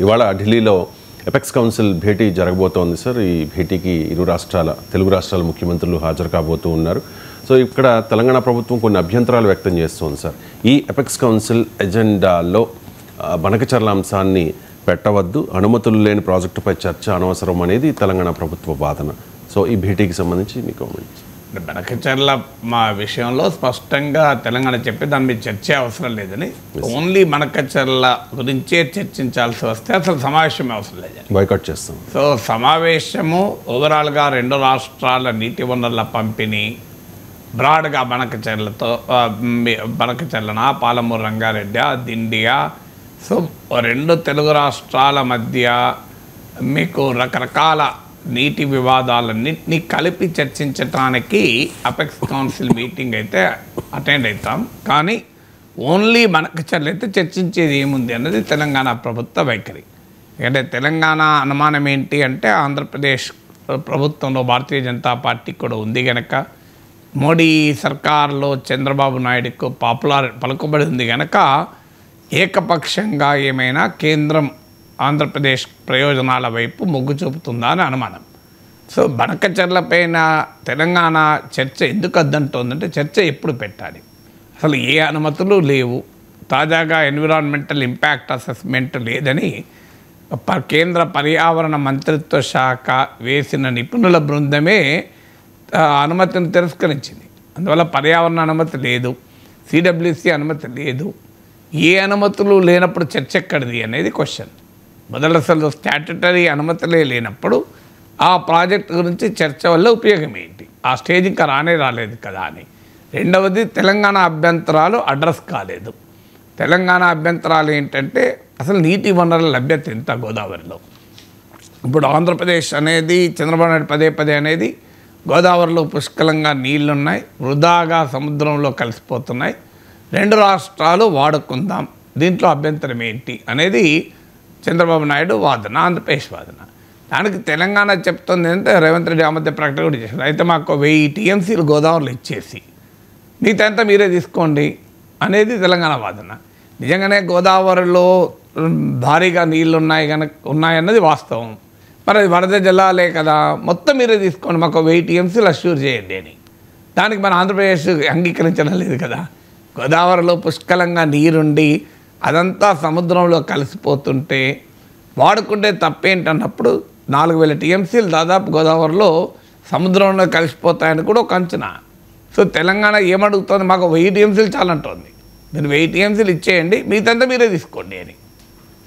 ఇవాళ ఢిల్లీలో apex council భేటీ జరగబోతోంది సార్. ఈ భేటీకి తెలుగు రాష్ట్రాల ముఖ్యమంత్రులు హాజరు కాబోతూ ఉన్నారు. సో ఇక్కడ తెలంగాణ ప్రభుత్వం కొన్ని అభ్యంతరాలు వ్యక్తం చేస్తోంది సార్. ఈ ఎపెక్స్ కౌన్సిల్ ఎజెండాలో బనకచర్ల అంశాన్ని పెట్టవద్దు, అనుమతులు లేని ప్రాజెక్టుపై చర్చ అనవసరం అనేది తెలంగాణ ప్రభుత్వ వాదన. సో ఈ భేటీకి సంబంధించి మీ కామెంట్స్. బనకచర్ల మా విషయంలో స్పష్టంగా తెలంగాణ చెప్పి దాని మీద చర్చ అవసరం లేదని, ఓన్లీ బనకచర్ల గురించే చర్చించాల్సి వస్తే అసలు సమావేశమే అవసరం లేదు, బాయ్కాట్ చేస్తాం. సో సమావేశము ఓవరాల్గా రెండు రాష్ట్రాల నీటి వనరుల పంపిణీ బ్రాడ్గా బనకచర్లన, పాలమూరు రంగారెడ్డి, దిండియా, సో రెండు తెలుగు రాష్ట్రాల మధ్య మీకు రకరకాల నీటి వివాదాలన్నింటినీ కలిపి చర్చించడానికి అపెక్స్ కౌన్సిల్ మీటింగ్ అయితే అటెండ్ అవుతాం. కానీ ఓన్లీ బనకచర్ల అయితే చర్చించేది ఏముంది అన్నది తెలంగాణ ప్రభుత్వ వైఖరి. ఎందుకంటే తెలంగాణ అనుమానం ఏంటి అంటే ఆంధ్రప్రదేశ్ ప్రభుత్వంలో భారతీయ జనతా పార్టీ కూడా ఉంది కనుక, మోడీ సర్కార్లో చంద్రబాబు నాయుడుకు పలుకుబడి ఉంది కనుక ఏకపక్షంగా ఏమైనా కేంద్రం ఆంధ్రప్రదేశ్ ప్రయోజనాల వైపు మొగ్గు చూపుతుందా అని అనుమానం. సో బనకచర్లపైన తెలంగాణ చర్చ ఎందుకు వద్దంటోందంటే చర్చ ఎప్పుడు పెట్టాలి, అసలు ఏ అనుమతులు లేవు, తాజాగా ఎన్విరాన్మెంటల్ ఇంపాక్ట్ అసెస్మెంట్ లేదని కేంద్ర పర్యావరణ మంత్రిత్వ శాఖ వేసిన నిపుణుల బృందమే అనుమతిని తిరస్కరించింది. అందువల్ల పర్యావరణ అనుమతి లేదు, సిడబ్ల్యూసి అనుమతి లేదు. ఏ అనుమతులు లేనప్పుడు చర్చ ఎక్కడిది అనేది క్వశ్చన్. మొదలు అసలు స్టాట్యుటరీ అనుమతులే లేనప్పుడు ఆ ప్రాజెక్ట్ గురించి చర్చ వల్ల ఉపయోగం ఏంటి, ఆ స్టేజ్ ఇంకా రాలేదు కదా అని. రెండవది, తెలంగాణ అభ్యంతరాలు అడ్రస్ కాలేదు. తెలంగాణ అభ్యంతరాలు ఏంటంటే అసలు నీటి వనరుల లభ్యత ఎంత గోదావరిలో. ఇప్పుడు ఆంధ్రప్రదేశ్ అనేది చంద్రబాబు నాయుడు పదే అనేది గోదావరిలో పుష్కలంగా నీళ్లున్నాయి, వృధాగా సముద్రంలో కలిసిపోతున్నాయి, రెండు రాష్ట్రాలు వాడుకుందాం, దీంట్లో అభ్యంతరం ఏంటి అనేది చంద్రబాబు నాయుడు వాదన, ఆంధ్రప్రదేశ్ వాదన. దానికి తెలంగాణ చెప్తుంది అంటే రేవంత్ రెడ్డి ఆ మధ్య ప్రకటన కూడా చేశారు, అయితే మాకు 1000 టీఎంసీలు గోదావరిలో ఇచ్చేసి మిగతా మీరే తీసుకోండి అనేది తెలంగాణ వాదన. నిజంగానే గోదావరిలో భారీగా నీళ్ళు ఉన్నాయన్నది వాస్తవం. మరి అది వరద జలాలే కదా, మొత్తం మీరే తీసుకోండి, మాకు 1000 టీఎంసీలు అష్యూర్ చేయండి అని. దానికి మన ఆంధ్రప్రదేశ్ అంగీకరించడం లేదు కదా. గోదావరిలో పుష్కలంగా నీరుండి అదంతా సముద్రంలో కలిసిపోతుంటే వాడుకుంటే తప్పేంటన్నప్పుడు 4000 టీఎంసీలు దాదాపు గోదావరిలో సముద్రంలో కలిసిపోతాయని కూడా ఒక అంచనా. సో తెలంగాణ ఏమడుగుతుంది, మాకు 1000 టీఎంసీలు చాలంటోంది, మీరు 1000 టీఎంసీలు ఇచ్చేయండి, మిగతా మీరే తీసుకోండి అని.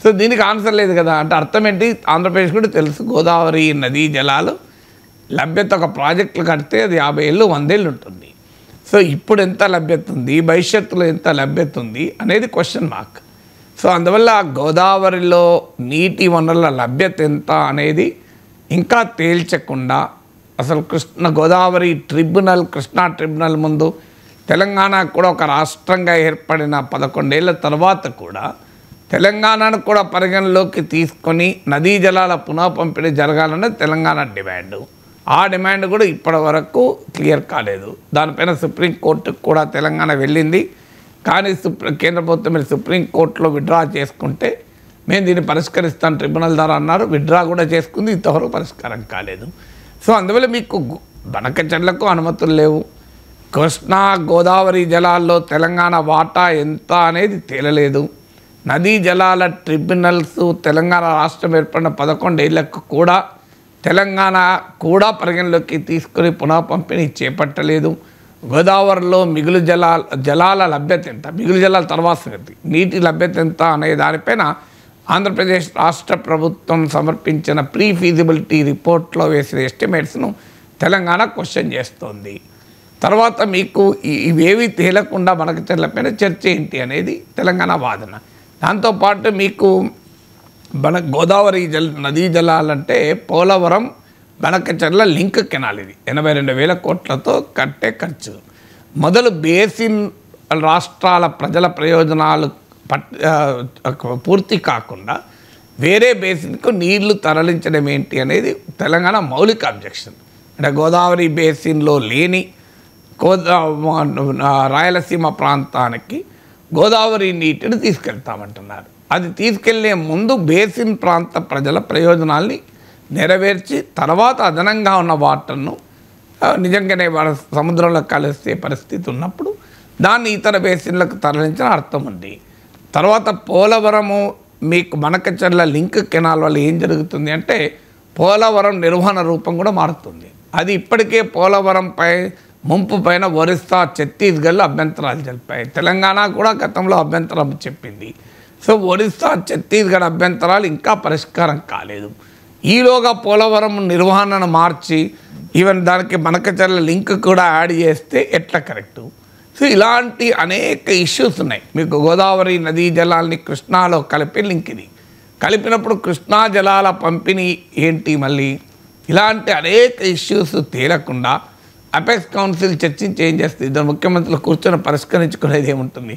సో దీనికి ఆన్సర్ లేదు కదా. అంటే అర్థం ఏంటి, ఆంధ్రప్రదేశ్ కూడా తెలుసు గోదావరి నదీ జలాలు లభ్యత ఒక ప్రాజెక్టులు కడితే అది 50 ఏళ్ళు 100 ఏళ్ళు ఉంటుంది. సో ఇప్పుడు ఎంత లభ్యత ఉంది, భవిష్యత్తులో ఎంత లభ్యత ఉంది అనేది క్వశ్చన్ మార్క్. సో అందువల్ల గోదావరిలో నీటి వనరుల లభ్యత ఎంత అనేది ఇంకా తేల్చకుండా అసలు గోదావరి కృష్ణా ట్రిబ్యునల్ ముందు తెలంగాణ కూడా ఒక రాష్ట్రంగా ఏర్పడిన 11 ఏళ్ల తర్వాత కూడా తెలంగాణను కూడా పరిగణలోకి తీసుకొని నదీ జలాల పునః పంపిణీ జరగాలన్నది తెలంగాణ డిమాండ్. ఆ డిమాండ్ కూడా ఇప్పటి వరకు క్లియర్ కాలేదు. దానిపైన సుప్రీంకోర్టుకు కూడా తెలంగాణ వెళ్ళింది. కానీ కేంద్ర ప్రభుత్వం మీరు సుప్రీంకోర్టులో విత్డ్రా చేసుకుంటే మేము దీన్ని పరిష్కరిస్తాం ట్రిబ్యునల్ ద్వారా అన్నారు, విత్డ్రా కూడా చేసుకుంది, ఇంతవరకు పరిష్కారం కాలేదు. సో అందువల్ల మీకు బనకచర్లకు అనుమతులు లేవు, కృష్ణా గోదావరి జలాల్లో తెలంగాణ వాటా ఎంత అనేది తేలలేదు, నదీ జలాల ట్రిబ్యునల్స్ తెలంగాణ రాష్ట్రం ఏర్పడిన 11 ఏళ్లకు కూడా తెలంగాణ కూడా పరిగణలోకి తీసుకుని పునః పంపిణీ చేపట్టలేదు. గోదావరిలో మిగులు జలాల లభ్యత ఎంత, మిగులు జలాల తర్వాత సంగతి, నీటి లభ్యత ఎంత అనే దానిపైన ఆంధ్రప్రదేశ్ రాష్ట్ర ప్రభుత్వం సమర్పించిన ప్రీ ఫీజిబిలిటీ రిపోర్ట్లో వేసిన ఎస్టిమేట్స్ను తెలంగాణ క్వశ్చన్ చేస్తోంది. తర్వాత మీకు ఇవేవి తేలకుండా బనకచర్లపైన చర్చ ఏంటి అనేది తెలంగాణ వాదన. దాంతోపాటు మీకు గోదావరి నదీ జలాలంటే పోలవరం బనకచర్ల లింక్ కెనాల్, ఇది 82,000 కోట్లతో కట్టే ఖర్చు. మొదలు బేసిన్ రాష్ట్రాల ప్రజల ప్రయోజనాలు పూర్తి కాకుండా వేరే బేసిన్కు నీళ్లు తరలించడం ఏంటి అనేది తెలంగాణ మౌలిక అబ్జెక్షన్. అంటే గోదావరి బేసిన్లో లేని రాయలసీమ ప్రాంతానికి గోదావరి నీటిని తీసుకెళ్తామంటున్నారు. అది తీసుకెళ్లే ముందు బేసిన్ ప్రాంత ప్రజల ప్రయోజనాల్ని నెరవేర్చి తర్వాత అదనంగా ఉన్న వాటర్ను నిజంగానే వాళ్ళ సముద్రంలో కలిసే పరిస్థితి ఉన్నప్పుడు దాన్ని ఇతర బేసిన్లకు తరలించిన అర్థం ఉంది. తర్వాత పోలవరము మీకు మనకచర్ల లింక్ కెనాల్ వల్ల ఏం జరుగుతుంది అంటే పోలవరం నిర్వహణ రూపం కూడా మారుతుంది. అది ఇప్పటికే పోలవరంపై ముంపు పైన ఒరిస్సా, ఛత్తీస్గఢ్లో అభ్యంతరాలు తెలిపాయి. తెలంగాణ కూడా గతంలో అభ్యంతరం చెప్పింది. సో ఒరిస్సా, ఛత్తీస్గఢ్ అభ్యంతరాలు ఇంకా పరిష్కారం కాలేదు. ఈలోగా పోలవరం నిర్వహణను మార్చి ఈవెన్ దానికి మనకచర్ల లింక్ కూడా యాడ్ చేస్తే ఎట్లా కరెక్టు? సో ఇలాంటి అనేక ఇష్యూస్ ఉన్నాయి. మీకు గోదావరి నదీ జలాల్ని కృష్ణాలో కలిపే లింక్ ఇది. కలిపినప్పుడు కృష్ణా జలాల పంపిణీ ఏంటి? మళ్ళీ ఇలాంటి అనేక ఇష్యూస్ తేలకుండా అపెక్స్ కౌన్సిల్ చర్చించి ఏం చేస్తుంది? ఇద్దరు ముఖ్యమంత్రులు కూర్చొని పరిష్కరించుకునేది ఏముంటుంది?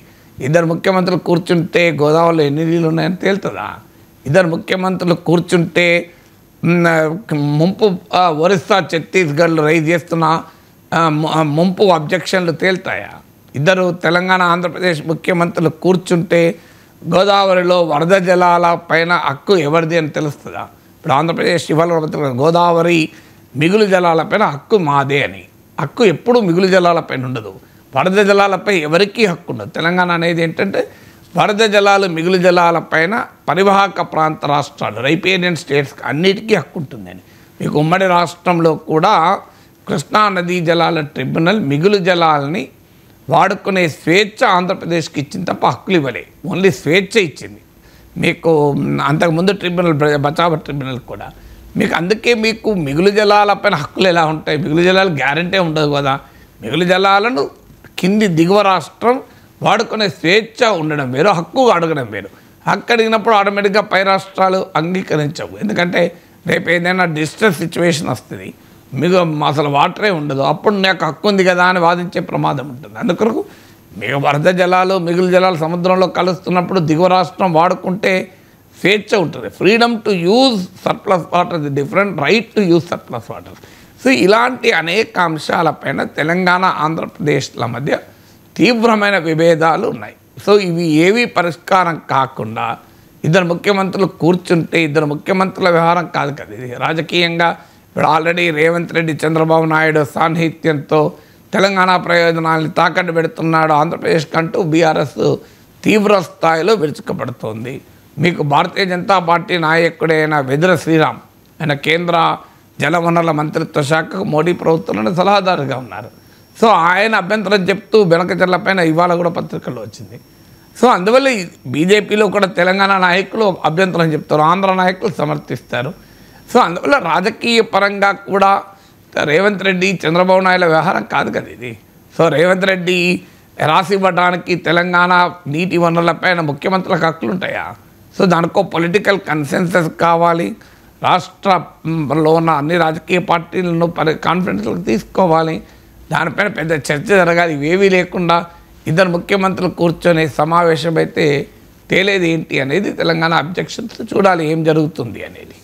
ఇద్దరు ముఖ్యమంత్రులు కూర్చుంటే గోదావరిలో ఎన్ని నీళ్ళు ఉన్నాయని తేలుతుందా? ఇద్దరు ముఖ్యమంత్రులు కూర్చుంటే ముంపు ఒరిస్సా, ఛత్తీస్గఢ్లో రైజ్ చేస్తున్న ముంపు అబ్జెక్షన్లు తేలుతాయా? ఇద్దరు తెలంగాణ, ఆంధ్రప్రదేశ్ ముఖ్యమంత్రులు కూర్చుంటే గోదావరిలో వరద జలాల పైన హక్కు ఎవరిది అని తెలుస్తుందా? ఇప్పుడు ఆంధ్రప్రదేశ్ ఇవాళ గోదావరి మిగులు జలాలపైన హక్కు మాదే అని. హక్కు ఎప్పుడు మిగులు జలాలపైన ఉండదు, వరద జలాలపై ఎవరికీ హక్కు ఉండదు. తెలంగాణ అనేది ఏంటంటే వరద జలాలు, మిగులు జలాలపైన పరివాహక ప్రాంత రాష్ట్రాలు, రైపేరియన్ స్టేట్స్ అన్నిటికీ హక్కు ఉంటుందని. మీకు ఉమ్మడి రాష్ట్రంలో కూడా కృష్ణా నదీ జలాల ట్రిబ్యునల్ మిగులు జలాలని వాడుకునే స్వేచ్ఛ ఆంధ్రప్రదేశ్కి ఇచ్చింది తప్ప హక్కులు ఇవ్వలే, ఓన్లీ స్వేచ్ఛ ఇచ్చింది. మీకు అంతకుముందు ట్రిబ్యునల్, బచావ ట్రిబ్యునల్ కూడా మీకు. అందుకే మీకు మిగులు జలాలపైన హక్కులు ఎలా ఉంటాయి? మిగులు జలాలు గ్యారంటీ ఉండదు కదా. మిగులు జలాలను కింది దిగువ రాష్ట్రం వాడుకునే స్వేచ్ఛ ఉండడం వేరు, హక్కు అడగడం వేరు. హక్కు అడిగినప్పుడు ఆటోమేటిక్గా పై రాష్ట్రాలు అంగీకరించవు. ఎందుకంటే రేపు ఏదైనా డిస్ట్రెస్ సిచ్యువేషన్ వస్తుంది, మీకు అసలు వాటరే ఉండదు, అప్పుడు నాకు హక్కు ఉంది కదా అని వాదించే ప్రమాదం ఉంటుంది. అందుకొరకు మీకు వరద జలాలు, మిగులు జలాలు సముద్రంలో కలుస్తున్నప్పుడు దిగువ రాష్ట్రం వాడుకుంటే స్వేచ్ఛ ఉంటుంది. Freedom to use surplus water the different, right to use surplus water. So ఇలాంటి అనేక అంశాలపైన తెలంగాణ, ఆంధ్రప్రదేశ్ల మధ్య తీవ్రమైన విభేదాలు ఉన్నాయి. సో ఇవి ఏవి పరిష్కారం కాకుండా ఇద్దరు ముఖ్యమంత్రులు కూర్చుంటే, ఇద్దరు ముఖ్యమంత్రుల వ్యవహారం కాదు కదా ఇది. రాజకీయంగా ఇప్పుడు ఆల్రెడీ రేవంత్ రెడ్డి, చంద్రబాబు నాయుడు సాన్నిహిత్యంతో తెలంగాణ ప్రయోజనాల్ని తాకట్టు పెడుతున్నాడు. ఆంధ్రప్రదేశ్ కంటూ బీఆర్ఎస్ తీవ్ర స్థాయిలో విరుచుకుపడుతోంది. మీకు భారతీయ జనతా పార్టీ నాయకుడైన వెదుర శ్రీరామ్, ఆయన కేంద్ర జలవనరుల మంత్రిత్వ శాఖకు మోడీ ప్రభుత్వంలోనే సలహాదారుగా ఉన్నారు. సో ఆయన అభ్యంతరం చెప్తూ బెనకచర్లపైన ఇవాళ కూడా పత్రికల్లో వచ్చింది. సో అందువల్ల బీజేపీలో కూడా తెలంగాణ నాయకులు అభ్యంతరం చెప్తారు, ఆంధ్ర నాయకులు సమర్థిస్తారు. సో అందువల్ల రాజకీయ పరంగా కూడా రేవంత్ రెడ్డి, చంద్రబాబు నాయుడుల వ్యవహారం కాదు కదా ఇది. సో రేవంత్ రెడ్డి రాసి ఇవ్వడానికి తెలంగాణ నీటి వనరులపైన ముఖ్యమంత్రులకు హక్కులు ఉంటాయా? సో దానికో పొలిటికల్ కన్సెన్సస్ కావాలి, రాష్ట్రంలో ఉన్న అన్ని రాజకీయ పార్టీలను కాన్ఫరెన్స్లకు తీసుకోవాలి, దానిపైన పెద్ద చర్చ జరగాలి. ఇవేవీ లేకుండా ఇద్దరు ముఖ్యమంత్రులు కూర్చొని సమావేశం అయితే తేలేది ఏంటి అనేది తెలంగాణ అబ్జెక్షన్స్. చూడాలి ఏం జరుగుతుంది అనేది.